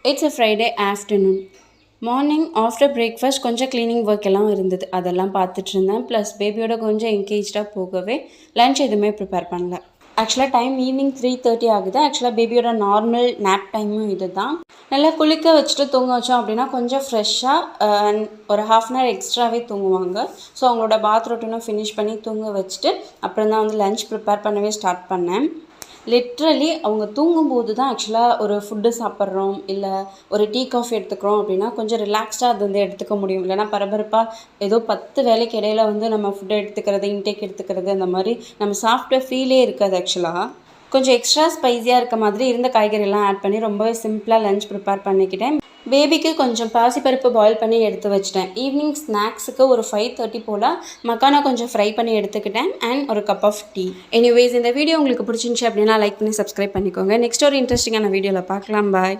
It's a Friday afternoon. Morning after breakfast கொஞ்சம் cleaning work எல்லாம் இருந்தது. அதெல்லாம் பார்த்துட்டு இருந்தேன். ப்ளஸ் பேபியோட கொஞ்சம் என்கேஜ்டாக போகவே லன்ச் எதுவுமே ப்ரிப்பேர் பண்ணல. ஆக்சுவலாக டைம் ஈவினிங் 3:30 ஆகுது. ஆக்சுவலாக பேபியோட நார்மல் நேப் டைமும் இது தான். நல்லா குளிக்க வச்சுட்டு தூங்க வச்சோம் அப்படின்னா கொஞ்சம் ஃப்ரெஷ்ஷாக ஒரு ½ அன் ஹவர் எக்ஸ்ட்ராவே தூங்குவாங்க. ஸோ அவங்களோட பாத் ரொட்டீனும் ஃபினிஷ் பண்ணி தூங்க வச்சுட்டு அப்புறம் தான் வந்து லன்ச் ப்ரிப்பேர் பண்ணவே ஸ்டார்ட் பண்ணேன். லிட்ரலி அவங்க தூங்கும்போது தான் ஆக்சுவலாக ஒரு ஃபுட்டு சாப்பிட்றோம் இல்லை ஒரு டீ காஃபி எடுத்துக்கிறோம் அப்படின்னா கொஞ்சம் ரிலாக்ஸ்டாக அது வந்து எடுத்துக்க முடியும். இல்லைனா பரபரப்பாக ஏதோ 10 வேலைக்கு இடையில வந்து நம்ம ஃபுட்டை எடுத்துக்கிறது, இன்டேக் எடுத்துக்கிறது, அந்த மாதிரி நம்ம சாப்பிட்ட ஃபீலே இருக்காது. ஆக்சுவலாக கொஞ்சம் எக்ஸ்ட்ரா ஸ்பைஸியாக இருக்க மாதிரி இருந்த காய்கறியெல்லாம் ஆட் பண்ணி ரொம்பவே சிம்பிளாக லன்ச் ப்ரிப்பேர் பண்ணிக்கிட்டேன். பேபிக்கு கொஞ்சம் பாசிப்பருப்பு பாயில் பண்ணி எடுத்து வச்சிட்டேன். ஈவினிங் ஸ்நாக்ஸுக்கு ஒரு 5:30 போல் மக்கானா கொஞ்சம் ஃப்ரை பண்ணி எடுத்துக்கிட்டேன் அண்ட் ஒரு கப் ஆஃப் டீ. எனிவேஸ் இந்த வீடியோ உங்களுக்கு பிடிச்சிருந்துச்சி அப்படின்னா லைக் பண்ணி சப்ஸ்கிரைப் பண்ணிக்கோங்க. நெக்ஸ்ட் ஒரு இன்ட்ரெஸ்டிங்கான வீடியோவில் பார்க்கலாம். பாய்.